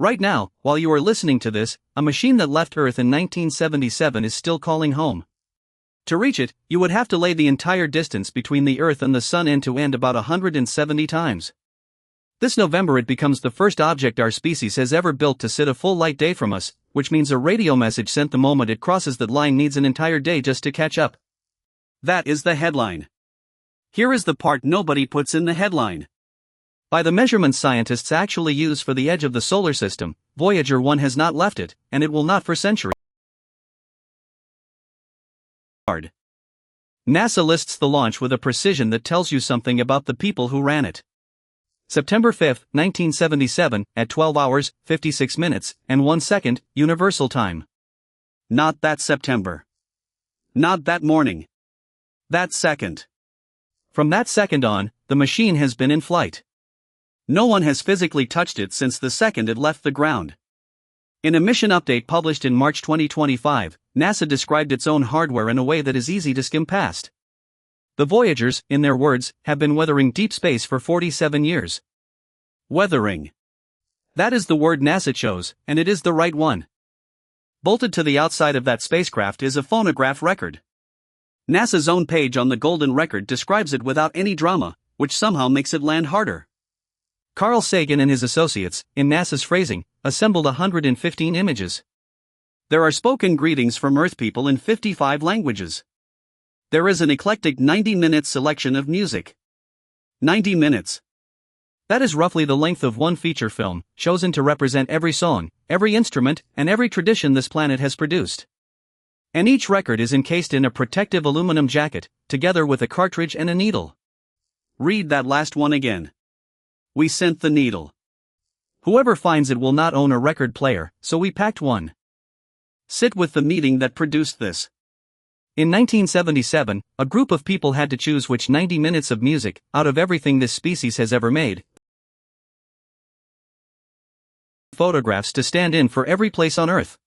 Right now, while you are listening to this, a machine that left Earth in 1977 is still calling home. To reach it, you would have to lay the entire distance between the Earth and the Sun end to end about 170 times. This November it becomes the first object our species has ever built to sit a full light day from us, which means a radio message sent the moment it crosses that line needs an entire day just to catch up. That is the headline. Here is the part nobody puts in the headline. By the measurements scientists actually use for the edge of the solar system, Voyager 1 has not left it, and it will not for centuries. NASA lists the launch with a precision that tells you something about the people who ran it. September 5, 1977, at 12 hours, 56 minutes, and 1 second, Universal Time. Not that September. Not that morning. That second. From that second on, the machine has been in flight. No one has physically touched it since the second it left the ground. In a mission update published in March 2025, NASA described its own hardware in a way that is easy to skim past. The Voyagers, in their words, have been weathering deep space for 47 years. Weathering. That is the word NASA chose, and it is the right one. Bolted to the outside of that spacecraft is a phonograph record. NASA's own page on the Golden Record describes it without any drama, which somehow makes it land harder. Carl Sagan and his associates, in NASA's phrasing, assembled 115 images. There are spoken greetings from Earth people in 55 languages. There is an eclectic 90-minute selection of music. 90 minutes. That is roughly the length of one feature film, chosen to represent every song, every instrument, and every tradition this planet has produced. And each record is encased in a protective aluminum jacket, together with a cartridge and a needle. Read that last one again. We sent the needle. Whoever finds it will not own a record player, so we packed one. Sit with the meeting that produced this. In 1977, a group of people had to choose which 90 minutes of music, out of everything this species has ever made, photographs to stand in for every place on Earth.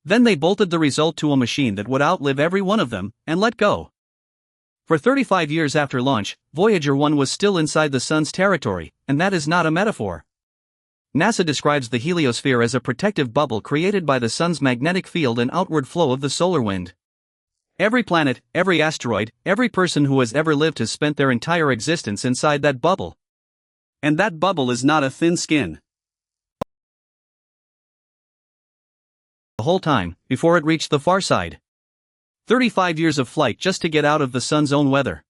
Then they bolted the result to a machine that would outlive every one of them, and let go. For 35 years after launch, Voyager 1 was still inside the Sun's territory, and that is not a metaphor. NASA describes the heliosphere as a protective bubble created by the Sun's magnetic field and outward flow of the solar wind. Every planet, every asteroid, every person who has ever lived has spent their entire existence inside that bubble. And that bubble is not a thin skin. The whole time, before it reached the far side. 35 years of flight just to get out of the Sun's own weather.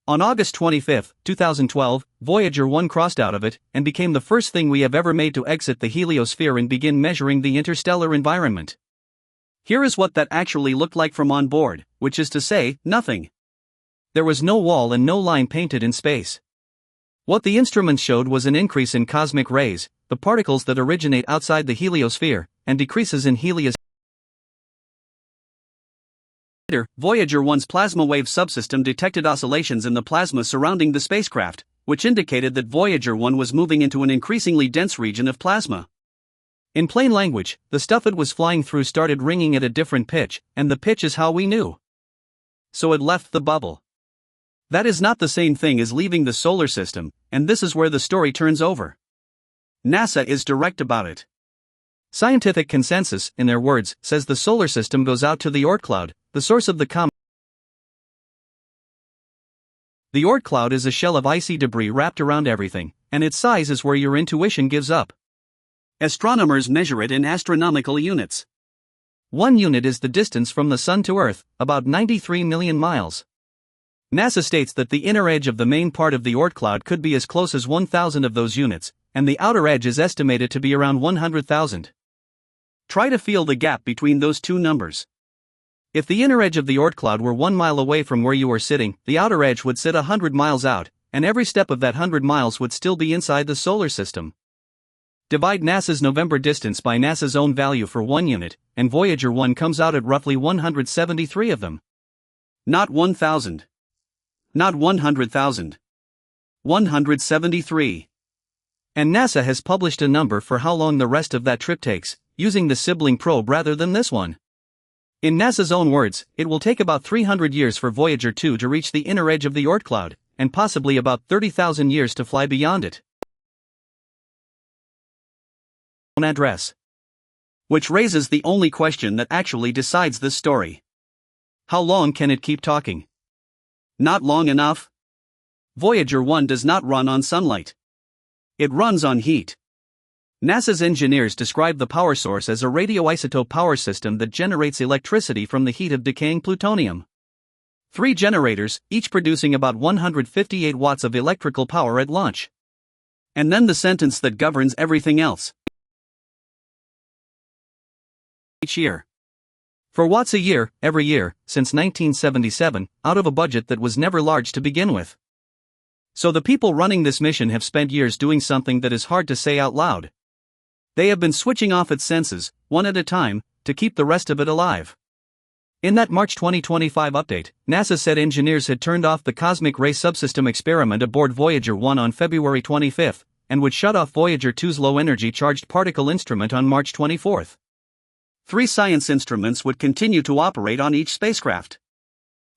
On August 25, 2012, Voyager 1 crossed out of it, and became the first thing we have ever made to exit the heliosphere and begin measuring the interstellar environment. Here is what that actually looked like from on board, which is to say, nothing. There was no wall and no line painted in space. What the instruments showed was an increase in cosmic rays, the particles that originate outside the heliosphere, and decreases in helios. Later, Voyager 1's plasma wave subsystem detected oscillations in the plasma surrounding the spacecraft, which indicated that Voyager 1 was moving into an increasingly dense region of plasma. In plain language, the stuff it was flying through started ringing at a different pitch, and the pitch is how we knew. So it left the bubble. That is not the same thing as leaving the solar system, and this is where the story turns over. NASA is direct about it. Scientific consensus, in their words, says the solar system goes out to the Oort Cloud, the source of the comet. The Oort Cloud is a shell of icy debris wrapped around everything, and its size is where your intuition gives up. Astronomers measure it in astronomical units. 1 unit is the distance from the Sun to Earth, about 93 million miles. NASA states that the inner edge of the main part of the Oort Cloud could be as close as 1,000 of those units, and the outer edge is estimated to be around 100,000. Try to feel the gap between those two numbers. If the inner edge of the Oort Cloud were 1 mile away from where you are sitting, the outer edge would sit 100 miles out, and every step of that 100 miles would still be inside the solar system. Divide NASA's November distance by NASA's own value for 1 unit, and Voyager 1 comes out at roughly 173 of them. Not 1,000. Not 100,000. 173. And NASA has published a number for how long the rest of that trip takes, using the sibling probe rather than this one. In NASA's own words, it will take about 300 years for Voyager 2 to reach the inner edge of the Oort Cloud, and possibly about 30,000 years to fly beyond it. address. Which raises the only question that actually decides this story. How long can it keep talking? Not long enough. Voyager 1 does not run on sunlight. It runs on heat. NASA's engineers describe the power source as a radioisotope power system that generates electricity from the heat of decaying plutonium. 3 generators, each producing about 158 watts of electrical power at launch. And then the sentence that governs everything else. Each year. For watts a year, every year, since 1977, out of a budget that was never large to begin with. So the people running this mission have spent years doing something that is hard to say out loud. They have been switching off its senses, one at a time, to keep the rest of it alive. In that March 2025 update, NASA said engineers had turned off the cosmic ray subsystem experiment aboard Voyager 1 on February 25, and would shut off Voyager 2's low-energy charged particle instrument on March 24. 3 science instruments would continue to operate on each spacecraft.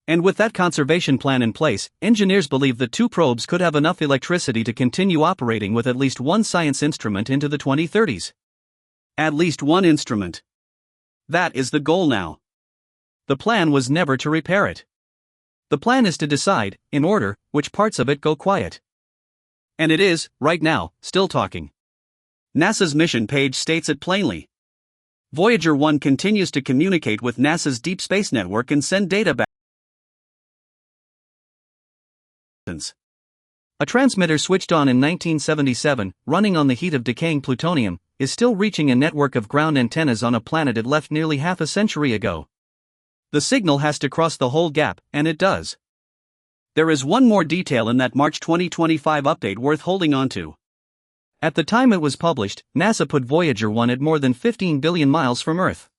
And with that conservation plan in place, engineers believe the 2 probes could have enough electricity to continue operating with at least 1 science instrument into the 2030s. At least 1 instrument. That is the goal now. The plan was never to repair it. The plan is to decide, in order, which parts of it go quiet. And it is, right now, still talking. NASA's mission page states it plainly. Voyager 1 continues to communicate with NASA's Deep Space Network and send data back. A transmitter switched on in 1977, running on the heat of decaying plutonium, is still reaching a network of ground antennas on a planet it left nearly half a century ago. The signal has to cross the whole gap, and it does. There is one more detail in that March 2025 update worth holding on to. At the time it was published, NASA put Voyager 1 at more than 15 billion miles from Earth.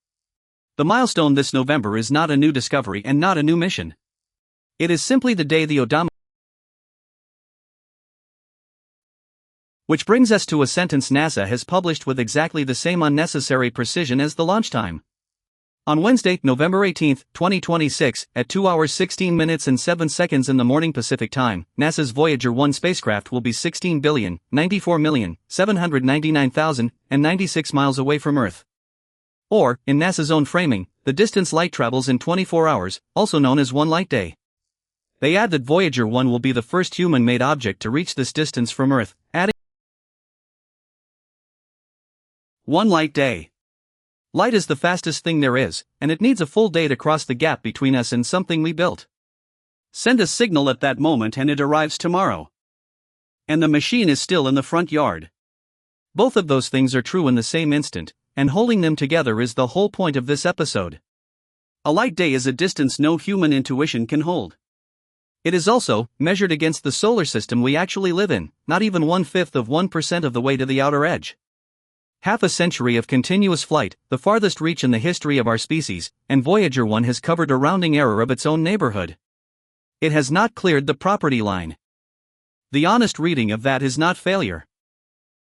The milestone this November is not a new discovery and not a new mission. It is simply the day the odometer. Which brings us to a sentence NASA has published with exactly the same unnecessary precision as the launch time. On Wednesday, November 18, 2026, at 2 hours 16 minutes and 7 seconds in the morning Pacific Time, NASA's Voyager 1 spacecraft will be 16,094,799,096 miles away from Earth. Or, in NASA's own framing, the distance light travels in 24 hours, also known as 1 light day. They add that Voyager 1 will be the first human-made object to reach this distance from Earth, adding 1 light day. Light is the fastest thing there is, and it needs a full day to cross the gap between us and something we built. Send a signal at that moment and it arrives tomorrow. And the machine is still in the front yard. Both of those things are true in the same instant, and holding them together is the whole point of this episode. A light day is a distance no human intuition can hold. It is also, measured against the solar system we actually live in, not even 1/5 of 1% of the way to the outer edge. Half a century of continuous flight, the farthest reach in the history of our species, and Voyager 1 has covered a rounding error of its own neighborhood. It has not cleared the property line. The honest reading of that is not failure.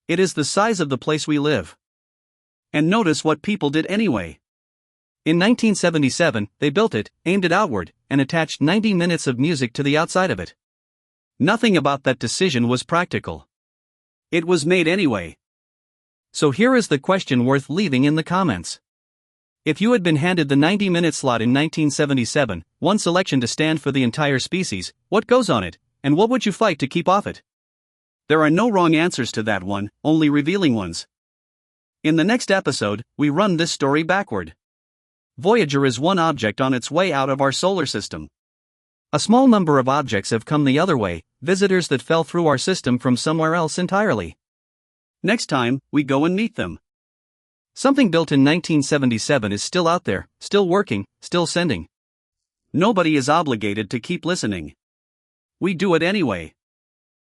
It is the size of the place we live. And notice what people did anyway. In 1977, they built it, aimed it outward, and attached 90 minutes of music to the outside of it. Nothing about that decision was practical. It was made anyway. So here is the question worth leaving in the comments. If you had been handed the 90-minute slot in 1977, one selection to stand for the entire species, what goes on it, and what would you fight to keep off it? There are no wrong answers to that one, only revealing ones. In the next episode, we run this story backward. Voyager is one object on its way out of our solar system. A small number of objects have come the other way, visitors that fell through our system from somewhere else entirely. Next time, we go and meet them. Something built in 1977 is still out there, still working, still sending. Nobody is obligated to keep listening. We do it anyway.